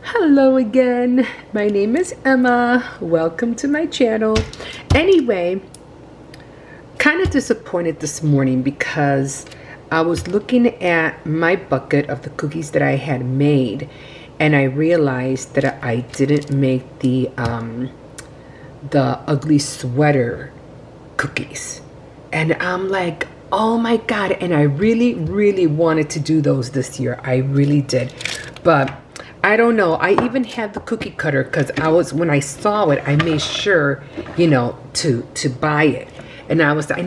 Hello again. My name is Emma. Welcome to my channel. Anyway, kind of disappointed this morning because I was looking at my bucket of the cookies that I had made, and I realized that I didn't make the ugly sweater cookies. And I'm like, oh my God. And I really wanted to do those this year. I really did. But I don't know. I even had the cookie cutter because when I saw it, I made sure, to buy it. And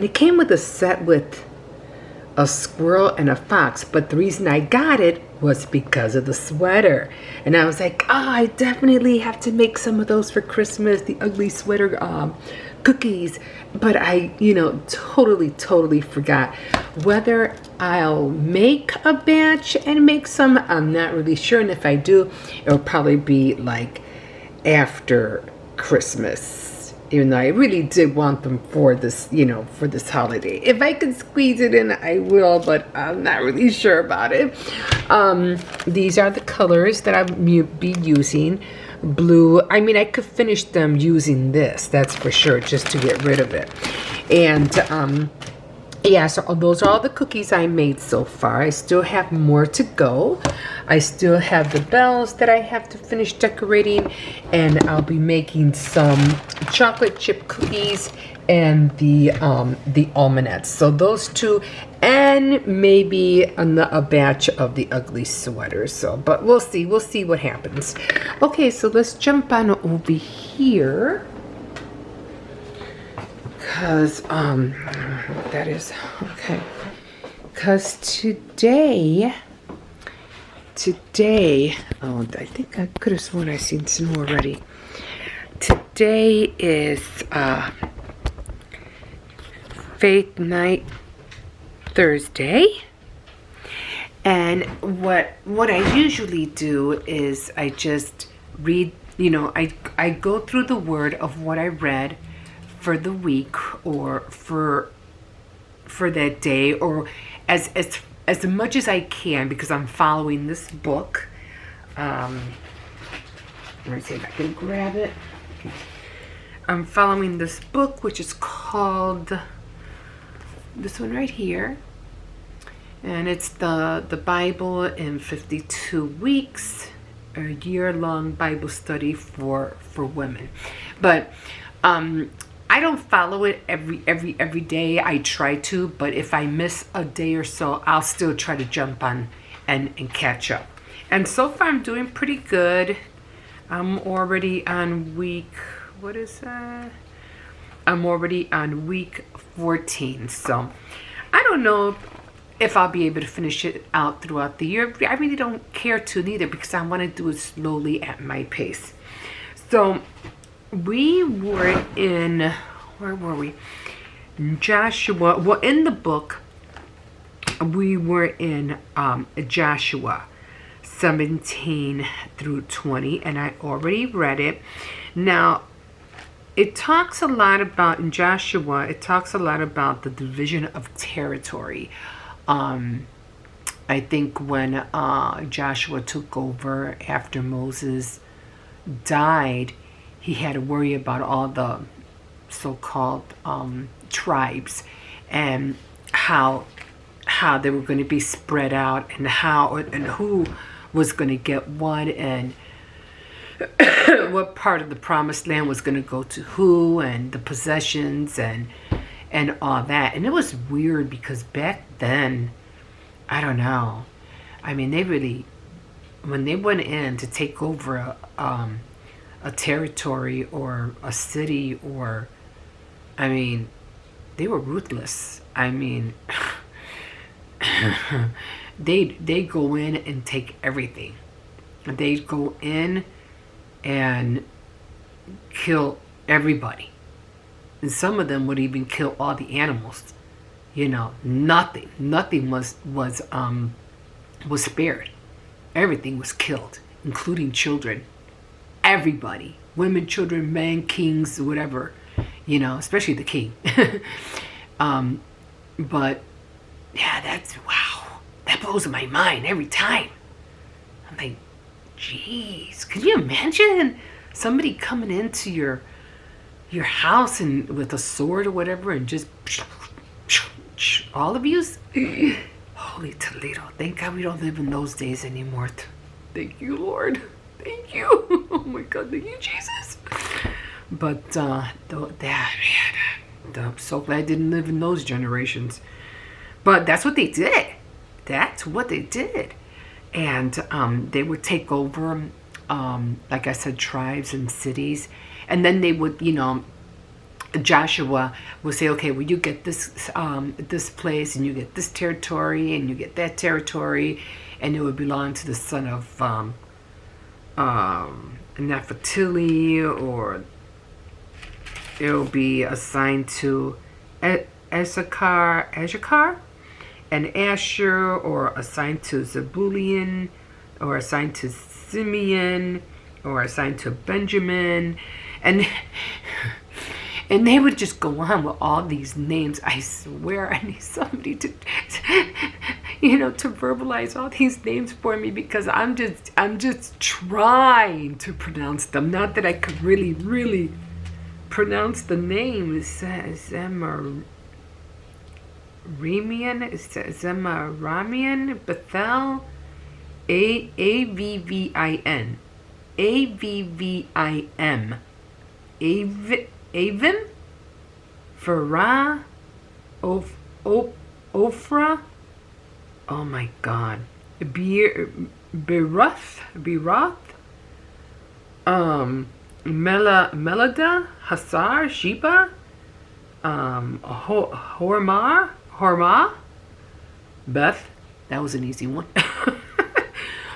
it came with a set with a squirrel and a fox, but the reason I got it was because of the sweater. And I was like, I definitely have to make some of those for Christmas, the ugly sweater cookies. But I, totally forgot. Whether I'll make a batch and make some, I'm not really sure. And if I do, it'll probably be like after Christmas. Even though I really did want them for this, for this holiday. If I could squeeze it in, I will, but I'm not really sure about it. These are the colors that I'll be using. Blue, I could finish them using this, that's for sure, just to get rid of it. And yeah, so those are all the cookies I made so far. I still have more to go. I still have the bells that I have to finish decorating, and I'll be making some chocolate chip cookies and the almonds. So those two, and maybe a batch of the ugly sweaters. So, but we'll see what happens. Okay, so let's jump on over here. Because that is okay. Because today, oh, I think I could have sworn I seen some already. Today is Faith Night Thursday, and what I usually do is I just read. I go through the word of what I read for the week or for that day, or as much as I can, because I'm following this book. Let me see if I can grab it. I'm following this book, which is called this one right here, and it's the Bible in 52 weeks, a year-long Bible study for women. But I don't follow it every day. I try to, but if I miss a day or so, I'll still try to jump on and catch up. And so far, I'm doing pretty good. I'm already on week, what is that? I'm already on week 14. So I don't know if I'll be able to finish it out throughout the year. I really don't care to neither, because I want to do it slowly at my pace. So we were in, where were we? Joshua. Well, in the book, we were in Joshua 17 through 20, and I already read it. Now, it talks a lot about, in Joshua, it talks a lot about the division of territory. I think when Joshua took over after Moses died, he had to worry about all the so-called tribes, and how they were going to be spread out, and who was going to get what, and what part of the promised land was going to go to who, and the possessions, and all that. And it was weird because back then, I don't know, they really, when they went in to take over a territory or a city, or they were ruthless. They go in and take everything. They go in and kill everybody, and some of them would even kill all the animals. Nothing was spared. Everything was killed, including children. Everybody, women, children, men, kings, whatever, especially the king. But yeah, wow, that blows my mind every time. I'm like, Jeez, can you imagine somebody coming into your house and with a sword or whatever and just all of you? Holy Toledo. Thank God we don't live in those days anymore. Thank you, Lord. Thank you. Oh my God, thank you, Jesus. But I'm so glad I didn't live in those generations. But that's what they did. That's what they did. And they would take over, like I said, tribes and cities. And then they would, Joshua would say, okay, well, you get this place, and you get this territory, and you get that territory, and it would belong to the son of Naphtali, or it will be assigned to Issachar, and Asher, or assigned to Zebulun, or assigned to Simeon, or assigned to Benjamin, and they would just go on with all these names. I swear I need somebody to verbalize all these names for me, because I'm just trying to pronounce them. Not that I could really pronounce the name. Zemaramian, Bethel, Avvim, Avim, Farah, Ophrah, oh my God, Beroth, Melada, Hasar, Sheba, Hormah, Beth. That was an easy one.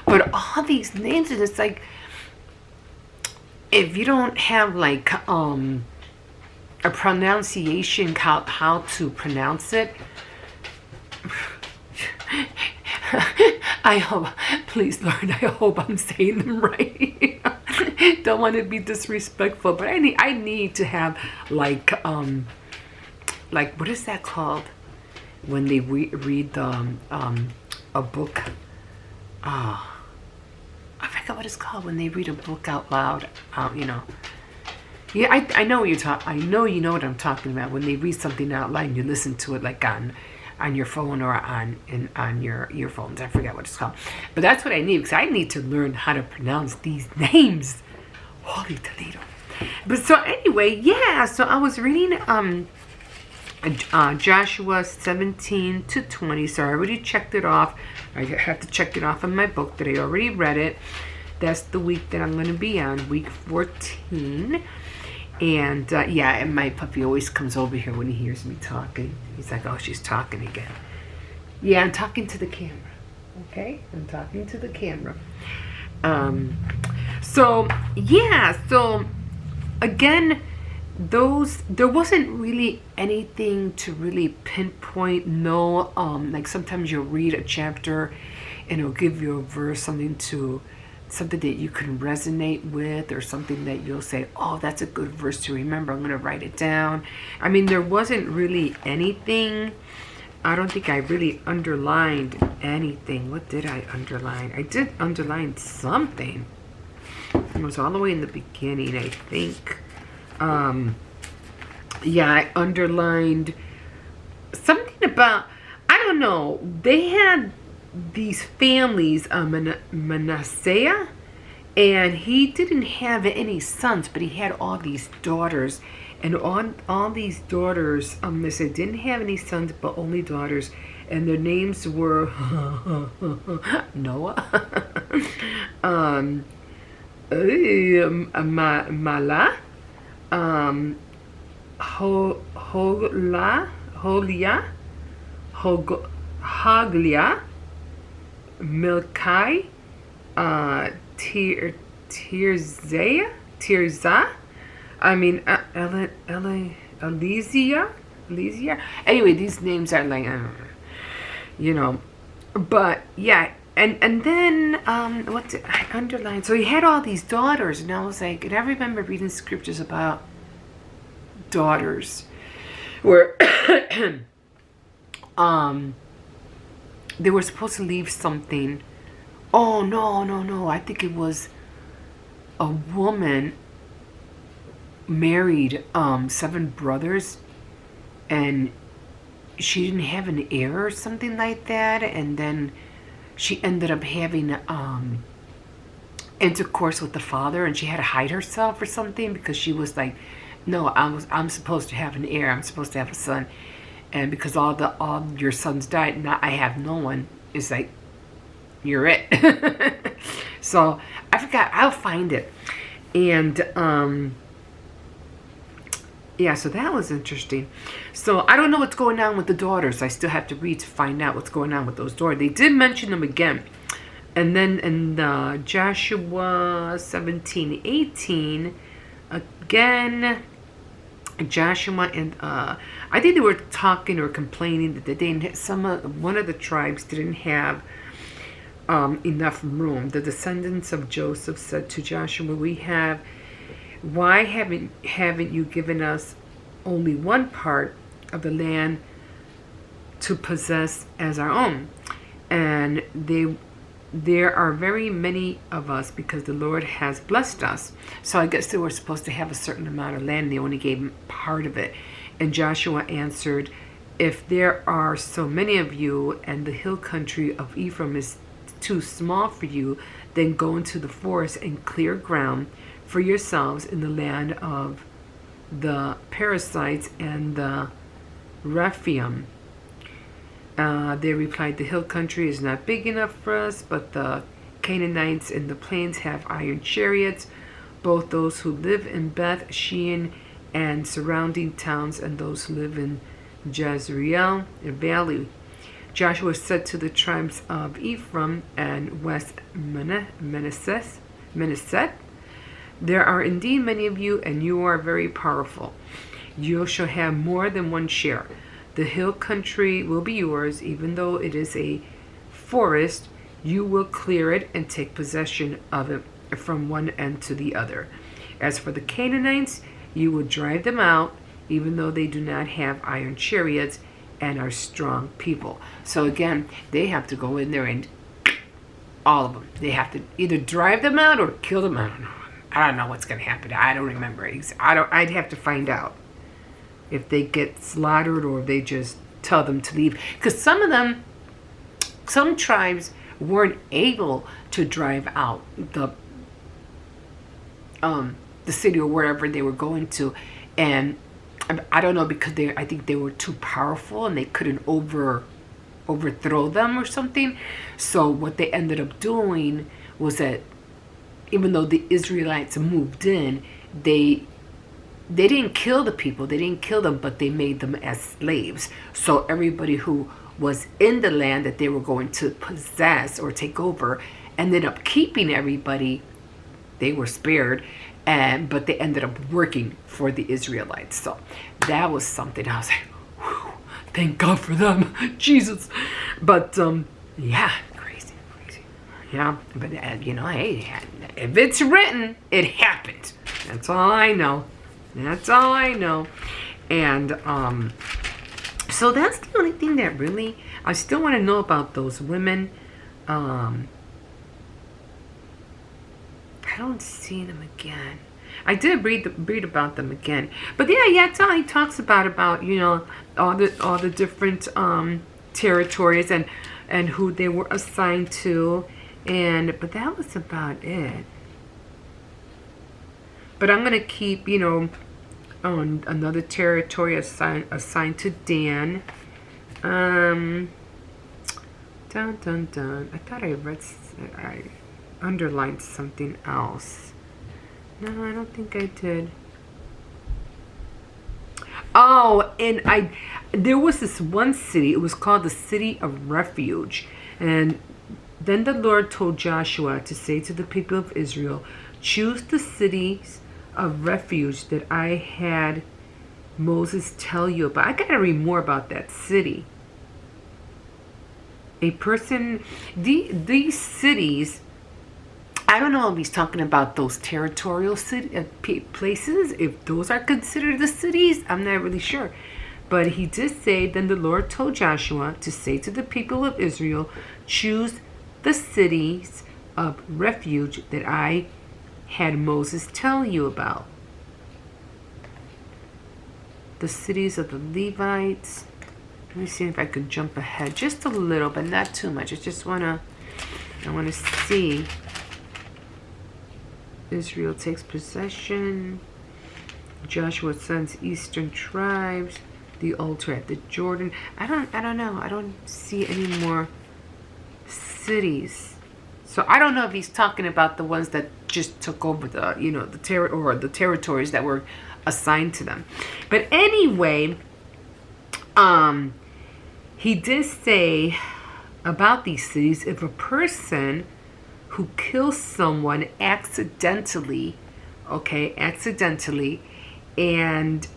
But all these names, and it's like, if you don't have like a pronunciation, how to pronounce it, I hope, please Lord, I hope I'm saying them right. Don't want to be disrespectful, but I need to have like what is that called when they read a book? I forgot what it's called when they read a book out loud. Yeah, I know what you're talking. I know you know what I'm talking about. When they read something out loud and you listen to it like on your phone or on your earphones. I forget what it's called. But that's what I need, because I need to learn how to pronounce these names. Holy Toledo. But so anyway, yeah. So I was reading Joshua 17 to 20. So I already checked it off. I have to check it off in my book that I already read it. That's the week that I'm going to be on, week 14. And yeah, and my puppy always comes over here when he hears me talking. He's like, oh, she's talking again. Yeah, I'm talking to the camera. Okay? I'm talking to the camera. So, yeah. So, again, there wasn't really anything to really pinpoint. No, like sometimes you'll read a chapter and it'll give you a verse, something that you can resonate with, or something that you'll say, oh, that's a good verse to remember, I'm going to write it down. I mean, there wasn't really anything. I don't think I really underlined anything. What did I underline? I did underline something. It was all the way in the beginning, I think. Yeah, I underlined something about, I don't know, they had these families, Manasseh, and he didn't have any sons, but he had all these daughters, and all these daughters, they said didn't have any sons but only daughters, and their names were Noah, Mala, Hoglia, Haglia, Milkai, Tirzah, I mean, Elysia. Anyway, these names are like, but yeah, and then what did I underline? So he had all these daughters, and I was like, and I remember reading scriptures about daughters, where they were supposed to leave something Oh, no, no, no. I think it was a woman married 7 brothers, and she didn't have an heir or something like that, and then she ended up having intercourse with the father, and she had to hide herself or something because she was like, no, I'm supposed to have an heir, I'm supposed to have a son, and because all your sons died, now I have no one. It's like, you're it. So I forgot, I'll find it. And yeah, so that was interesting. So I don't know what's going on with the daughters. I still have to read to find out what's going on with those daughters. They did mention them again. And then in Joshua 17:18, again, Joshua and I think they were talking or complaining that they didn't. One of the tribes didn't have enough room. The descendants of Joseph said to Joshua, why haven't you given us only one part of the land to possess as our own? And there are very many of us because the Lord has blessed us. So I guess they were supposed to have a certain amount of land. They only gave part of it. And Joshua answered, if there are so many of you and the hill country of Ephraim is too small for you, then go into the forest and clear ground for yourselves in the land of the Perizzites and the Rephaim. They replied, the hill country is not big enough for us, but the Canaanites in the plains have iron chariots, both those who live in Beth Shean and surrounding towns and those who live in Jezreel valley. Joshua said to the tribes of Ephraim and West Manasseh, there are indeed many of you, and you are very powerful. You shall have more than one share. The hill country will be yours, even though it is a forest. You will clear it and take possession of it from one end to the other. As for the Canaanites, you will drive them out, even though they do not have iron chariots and are strong people. So again, they have to go in there and all of them. They have to either drive them out or kill them. I don't know what's going to happen. I don't remember. I'd have to find out if they get slaughtered or if they just tell them to leave. Because some tribes weren't able to drive out the city or wherever they were going to, and I don't know, because I think they were too powerful and they couldn't overthrow them or something. So what they ended up doing was that even though the Israelites moved in, they didn't kill the people, they didn't kill them, but they made them as slaves. So everybody who was in the land that they were going to possess or take over ended up keeping everybody. They were spared, but they ended up working for the Israelites. So that was something I was like, whew, thank God for them, Jesus. But yeah, crazy. Yeah, but hey, if it's written, it happened. That's all I know. And so that's the only thing that really, I still want to know about those women. I don't see them again. I did read about them again, but yeah, it's all he talks about all the different territories and who they were assigned to, but that was about it. But I'm gonna keep on another territory assigned to Dan. Dun dun dun. I thought I underlined something else. No, I don't think I did. Oh, and there was this one city. It was called the City of Refuge. And then the Lord told Joshua to say to the people of Israel, choose the cities of refuge that I had Moses tell you about. I gotta read more about that city. These cities, I don't know if he's talking about those territorial places, if those are considered the cities. I'm not really sure. But he did say, then the Lord told Joshua to say to the people of Israel, choose the cities of refuge that I had Moses tell you about. The cities of the Levites. Let me see if I could jump ahead just a little, but not too much. I want to see. Israel takes possession. Joshua sends eastern tribes. The altar at the Jordan. I don't know. I don't see any more cities. So I don't know if he's talking about the ones that just took over the, the territories that were assigned to them. But anyway, he did say about these cities, if a person who kills someone accidentally, and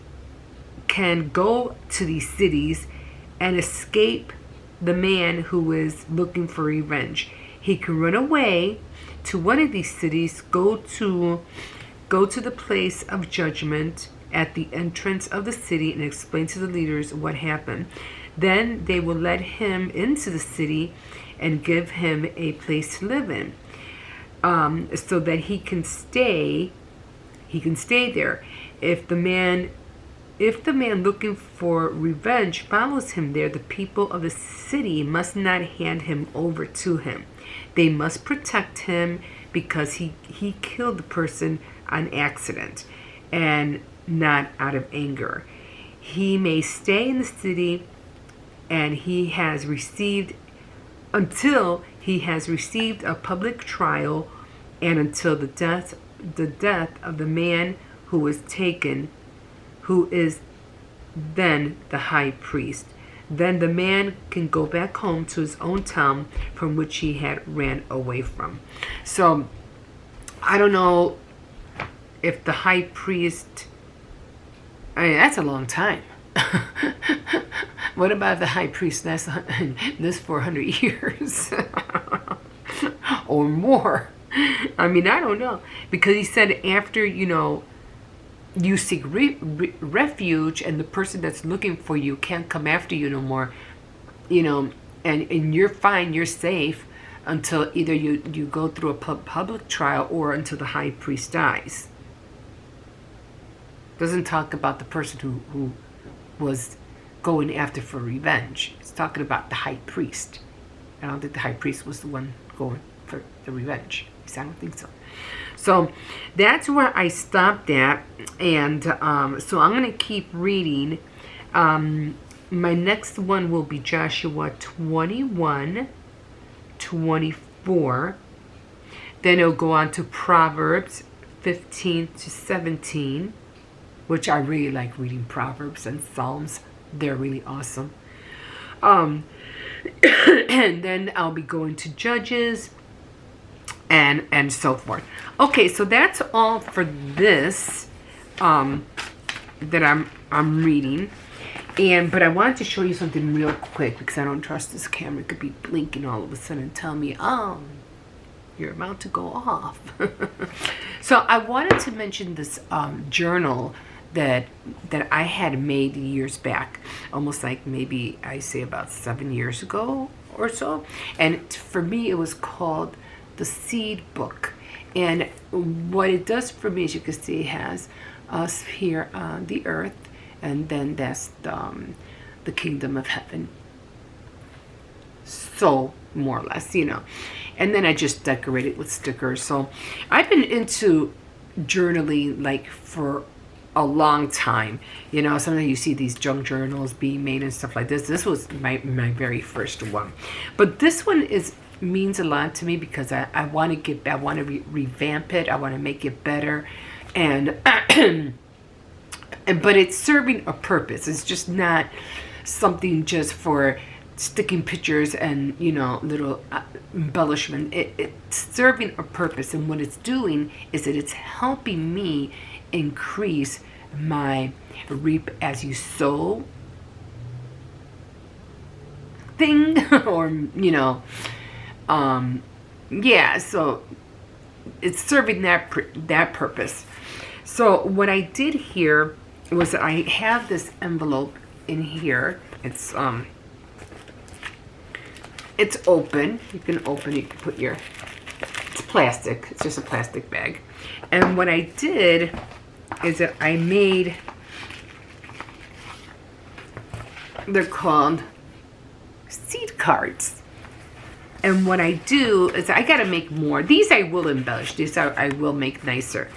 can go to these cities and escape the man who is looking for revenge. He can run away to one of these cities, go to the place of judgment at the entrance of the city and explain to the leaders what happened. Then they will let him into the city and give him a place to live in, so that he can stay there. If the man looking for revenge follows him there, the people of the city must not hand him over to him. They must protect him because he killed the person on accident and not out of anger. He may stay in the city and until he has received a public trial and until the death of the man who was taken, who is then the high priest. Then the man can go back home to his own town from which he had ran away from. So I don't know if the high priest, that's a long time. What about the high priest this 400 years or more? I don't know, because he said after you seek refuge and the person that's looking for you can't come after you no more, and you're fine, you're safe until either you go through a public trial or until the high priest dies. Doesn't talk about the person who was going after for revenge. It's talking about the high priest. I don't think the high priest was the one going for the revenge. I don't think so. So that's where I stopped at, and so I'm going to keep reading. My next one will be Joshua 21:24. Then it'll go on to Proverbs 15-17, which I really like reading Proverbs and Psalms. They're really awesome. And then I'll be going to Judges and so forth. Okay, so that's all for this that I'm reading. But I wanted to show you something real quick because I don't trust this camera. It could be blinking all of a sudden and tell me, you're about to go off. So I wanted to mention this journal that I had made years back, almost like maybe I say about 7 years ago or so. And for me, it was called the Seed Book. And what it does for me, as you can see, it has us here on the earth, and then that's the kingdom of heaven. So more or less, and then I just decorate it with stickers. So I've been into journaling like for a long time. Sometimes you see these junk journals being made and stuff like this. This was my very first one, but this one means a lot to me because I want to revamp it. I want to make it better, and but it's serving a purpose. It's just not something just for sticking pictures and little embellishment. It's serving a purpose, and what it's doing is that it's helping me increase my reap as you sow thing, or so it's serving that purpose. So what I did here was that I have this envelope in here. It's it's open. You can open it. You can put your, it's plastic. It's just a plastic bag. And what I did is that I made, they're called seed cards. And what I do is I got to make more. These I will embellish. These I will make nicer.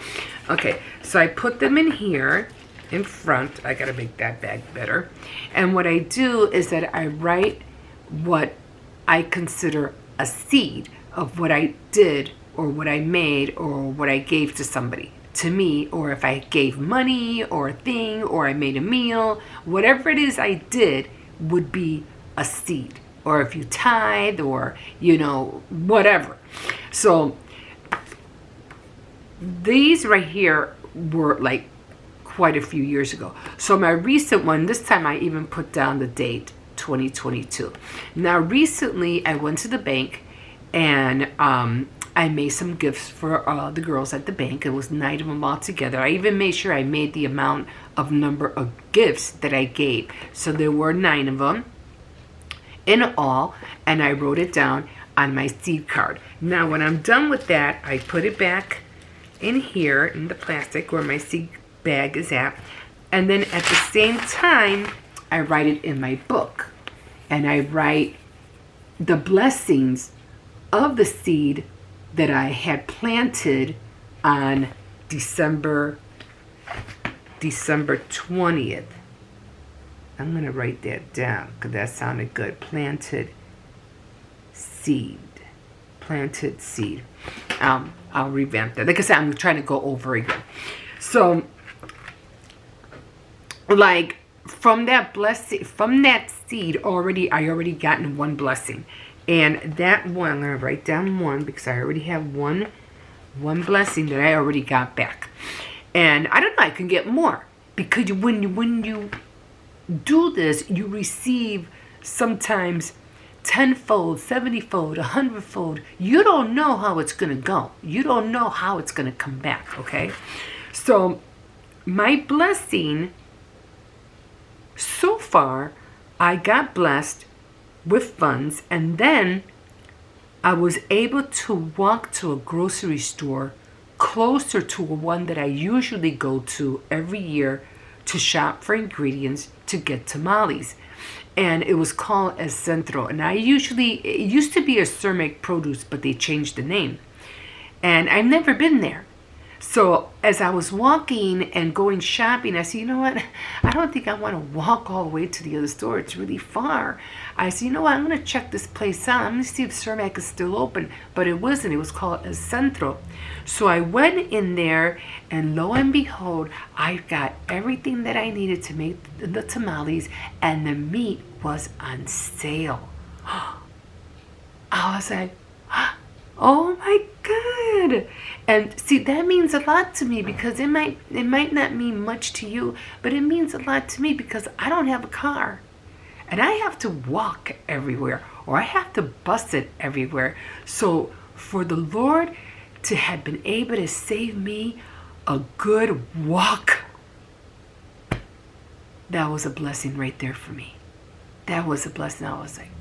Okay, so I put them in here in front. I got to make that bag better. And what I do is that I write what I consider a seed of what I did or what I made or what I gave to somebody, to me, or if I gave money or a thing or I made a meal, whatever it is I did would be a seed. Or if you tithe or, you know, whatever. So these right here were like quite a few years ago. So my recent one, this time I even put down the date, 2022. Now recently I went to the bank and I made some gifts for the girls at the bank. It was 9 of them all together. I even made sure I made the amount of number of gifts that I gave. So there were 9 of them in all, and I wrote it down on my seed card. Now when I'm done with that, I put it back in here in the plastic where my seed bag is at, and then at the same time I write it in my book, and I write the blessings of the seed that I had planted on December 20th. I'm going to write that down because that sounded good. Planted seed. Planted seed. I'll revamp that. Like I said, I'm trying to go over again. So, like, from that blessing, from that seed already, I already gotten one blessing. And that one, I'm going to write down one because I already have one blessing that I already got back. And I don't know, I can get more. Because when you do this, you receive sometimes 10-fold, 70-fold, 100-fold. You don't know how it's going to go. You don't know how it's going to come back, okay? So my blessing, so far, I got blessed with funds, and then I was able to walk to a grocery store closer to one that I usually go to every year to shop for ingredients to get tamales. And it was called El Centro. And it used to be a Cermak Produce, but they changed the name. And I've never been there. So as I was walking and going shopping, I said, you know what? I don't think I want to walk all the way to the other store. It's really far. I said, you know what? I'm going to check this place out. I'm going to see if Cermak is still open. But it wasn't. It was called El Centro. So I went in there, and lo and behold, I got everything that I needed to make the tamales, and the meat was on sale. I was like, oh my God. And see, that means a lot to me because it might not mean much to you, but it means a lot to me because I don't have a car. And I have to walk everywhere, or I have to bus it everywhere. So for the Lord to have been able to save me a good walk, that was a blessing right there for me. That was a blessing. I was like,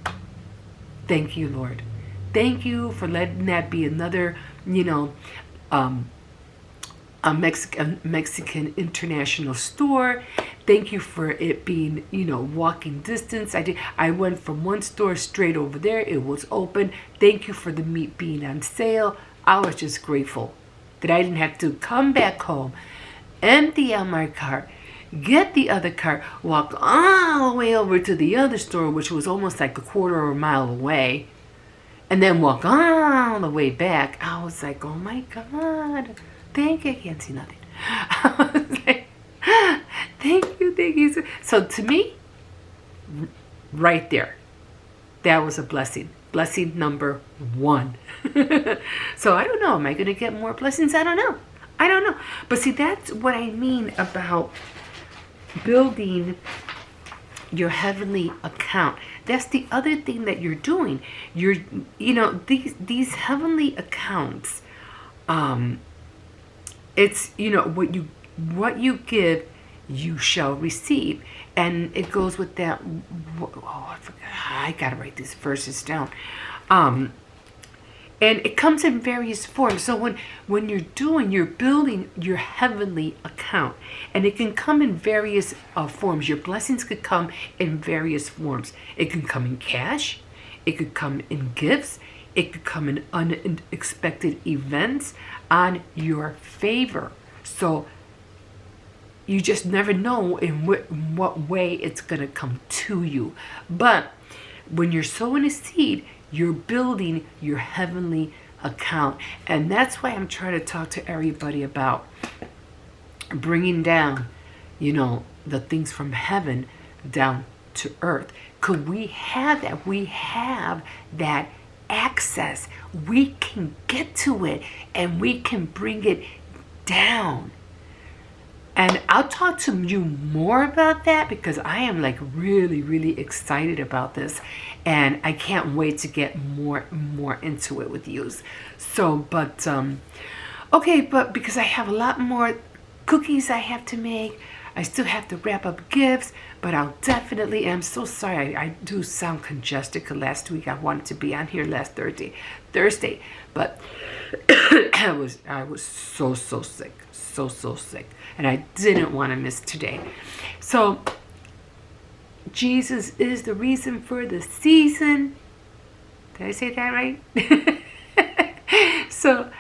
thank you, Lord. Thank you for letting that be another, a Mexican international store. Thank you for it being, walking distance. I went from one store straight over there. It was open. Thank you for the meat being on sale. I was just grateful that I didn't have to come back home, empty out my car, get the other car, walk all the way over to the other store, which was almost like a quarter of a mile away, and then walk all the way back. I was like, oh my God, thank you. I can't see nothing. I was like, thank you. So to me, right there, that was a blessing. Blessing number 1. So I don't know. Am I going to get more blessings? I don't know. But see, that's what I mean about building your heavenly account. That's the other thing that you're doing. These heavenly accounts, it's, what you give you shall receive. And it goes with that. Oh, I forgot. I gotta write these verses down. And it comes in various forms. So when you're building your heavenly account, and it can come in various forms. Your blessings could come in various forms. It can come in cash. It could come in gifts. It could come in unexpected events on your favor. So you just never know in what way it's going to come to you. But when you're sowing a seed, you're building your heavenly account. And that's why I'm trying to talk to everybody about bringing down, the things from heaven down to earth. Because we have that. We have that access. We can get to it and we can bring it down. And I'll talk to you more about that because I am like really, really excited about this. And I can't wait to get more into it with you. So, okay, but because I have a lot more cookies I have to make, I still have to wrap up gifts, but I'll definitely, I'm so sorry, I do sound congested because last week I wanted to be on here last Thursday, but I was so sick, so sick, and I didn't want to miss today. So Jesus is the reason for the season. Did I say that right? So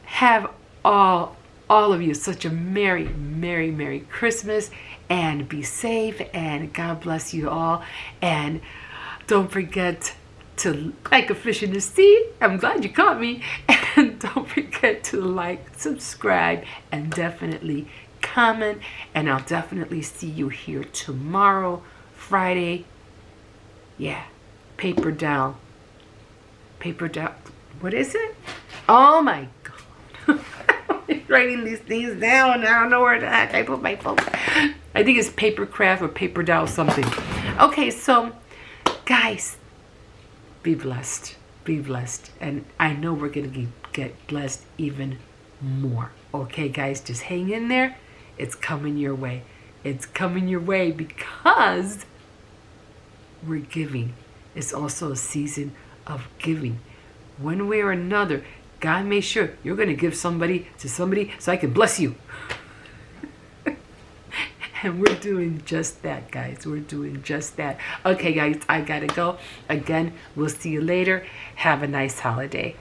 have all of you such a merry Christmas, and be safe, and God bless you all. And don't forget to like a fish in the sea. I'm glad you caught me. And don't forget to like, subscribe, and definitely comment. And I'll definitely see you here tomorrow, Friday. Yeah, paper down. What is it? Oh my God. Writing these things down. I don't know where I put my phone. I think it's paper craft or paper doll something. Okay, so guys, be blessed. And I know we're going to get blessed even more. Okay, guys, just hang in there. It's coming your way. It's coming your way because we're giving. It's also a season of giving. One way or another, God made sure you're going to give somebody to somebody so I can bless you. And we're doing just that, guys. We're doing just that. Okay, guys, I got to go. Again, we'll see you later. Have a nice holiday.